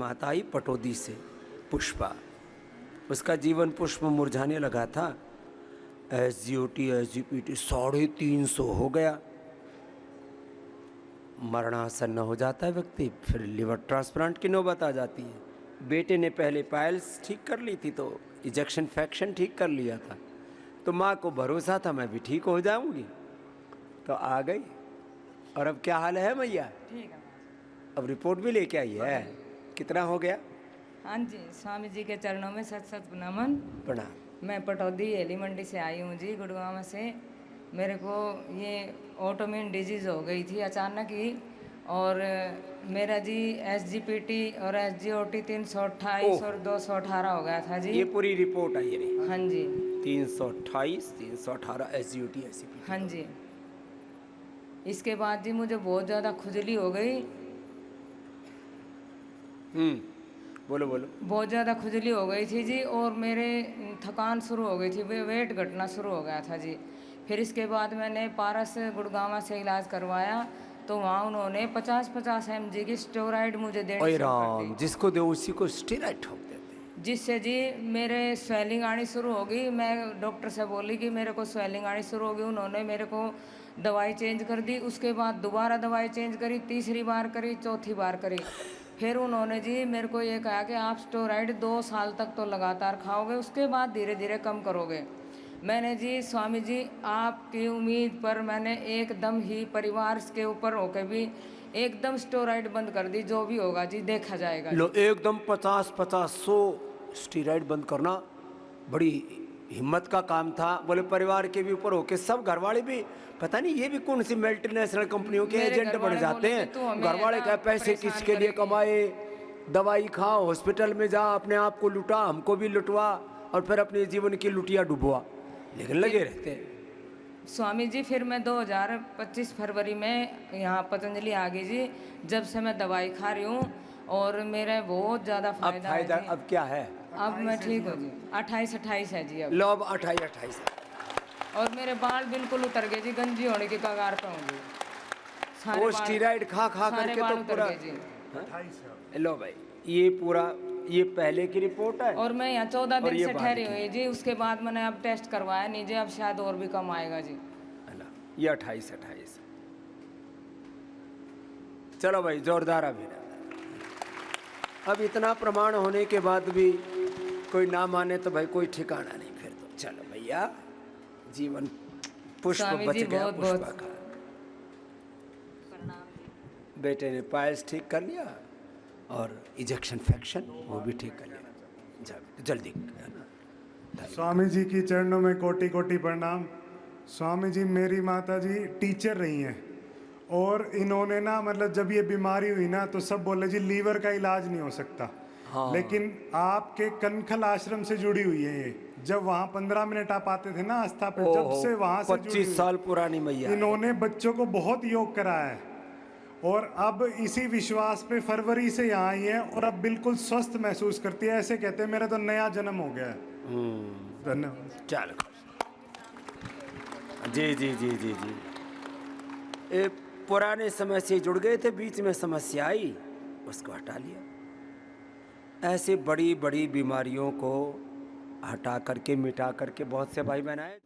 माता आई पटौदी से, पुष्पा। उसका जीवन पुष्प मुरझाने लगा था। SGOT SGPT 350 हो गया। मरणासन्न हो जाता है व्यक्ति, फिर लिवर ट्रांसप्लांट की नौबत आ जाती है। बेटे ने पहले पाइल्स ठीक कर ली थी, तो इजेक्शन फ्रैक्शन ठीक कर लिया था, तो माँ को भरोसा था मैं भी ठीक हो जाऊंगी, तो आ गई। और अब क्या हाल है मैया? ठीक है। अब रिपोर्ट भी लेके आई है। कितना हो गया? हाँ जी, स्वामी जी के चरणों में सच सच नमन। प्रणाम। मैं पटौदी हेली मंडी से आई हूँ जी, गुड़गांव से। मेरे को ये ऑटोइम्यून डिजीज़ हो गई थी अचानक ही, और मेरा जी SGPT और SGOT 328 और 218 हो गया था जी। ये पूरी रिपोर्ट आई रही। हाँ जी। 328 318 SGOT SGPT। हाँ जी। इसके बाद जी मुझे बहुत ज़्यादा खुजली हो गई। बोलो बोलो। बहुत ज़्यादा खुजली हो गई थी जी, और मेरे थकान शुरू हो गई थी, वेट घटना शुरू हो गया था जी। फिर इसके बाद मैंने पारस गुड़गांव से इलाज करवाया, तो वहाँ उन्होंने 50-50 mg की स्टेरॉइड मुझे देनी ओए शुरू कर राम, दी, जिसको दो उसी को स्टेरॉइड ठोक देते। जिससे जी मेरे स्वेलिंग आनी शुरू हो गई। मैं डॉक्टर से बोली कि मेरे को स्वेलिंग आनी शुरू हो गई। उन्होंने मेरे को दवाई चेंज कर दी। उसके बाद दोबारा दवाई चेंज करी, तीसरी बार करी, चौथी बार करी। फिर उन्होंने जी मेरे को ये कहा कि आप स्टेरॉइड 2 साल तक तो लगातार खाओगे, उसके बाद धीरे धीरे कम करोगे। मैंने जी स्वामी जी आपकी उम्मीद पर मैंने एकदम ही परिवार के ऊपर होकर भी एकदम स्टेरॉइड बंद कर दी। जो भी होगा जी देखा जाएगा। लो, एकदम 50-50-100 स्टेरॉइड बंद करना बड़ी हिम्मत का काम था। बोले परिवार के भी ऊपर होके सब घरवाले भी, पता नहीं ये भी कौन सी मल्टीनेशनल कंपनियों के एजेंट बन जाते हैं। घरवाले का पैसे किसके लिए कमाए, दवाई खाओ, हॉस्पिटल में जा, अपने आप को लुटा, हमको भी लुटवा, और फिर अपने जीवन की लुटिया डुबवा, लेकिन लगे रहते हैं। स्वामी जी फिर मैं 2025 फरवरी में यहाँ पतंजलि आ गई जी। जब से मैं दवाई खा रही हूँ और मेरा बहुत ज़्यादा फायदा है जी। अब क्या है? अब मैं ठीक हूँ जी। 28 है जी अब। लो, अब 28 और मेरे बाल बिल्कुल उतर गए जी, गंजी होने की कगार पे हूँ जी। वो स्टीराइड खा करके तो पूरा जी। लो भाई, ये पूरा ये पहले की रिपोर्ट है। और मैं यहाँ 14 दिन से ठहरी हुई जी। उसके बाद मैंने अब टेस्ट करवाया नहीं जी, अब शायद और भी कम आएगा जी। ये 28 चलो भाई, जोरदार। अभी अब इतना प्रमाण होने के बाद भी कोई ना माने तो भाई कोई ठिकाना नहीं। फिर तो चलो भैया, जीवन पुष्प बच गया पुष्पा का। बेटे ने पायल्स ठीक कर लिया और इजेक्शन फ्रैक्शन वो भी ठीक कर लिया। जल्दी। स्वामी जी की चरणों में कोटि कोटि प्रणाम। स्वामी जी, मेरी माता जी टीचर रही हैं, और इन्होंने ना मतलब जब ये बीमारी हुई ना तो सब बोले जी लीवर का इलाज नहीं हो सकता। हाँ। लेकिन आपके कनखल आश्रम से जुड़ी हुई है ये। जब वहाँ 15 मिनट आप आते थे ना आस्था पे, जब से वहाँ से 25 साल पुरानी मैया। इन्होंने बच्चों को बहुत योग कराया है, और अब इसी विश्वास पे फरवरी से यहाँ आई है, और अब बिल्कुल स्वस्थ महसूस करती है। ऐसे कहते हैं मेरा तो नया जन्म हो गया है। धन्यवाद। चलो जी जी जी जी जी। ये पुराने समय से जुड़ गए थे, बीच में समस्या आई, उसको हटा लिया। ऐसे बड़ी बड़ी बीमारियों को हटा करके, मिटा करके बहुत से भाई बहन आए।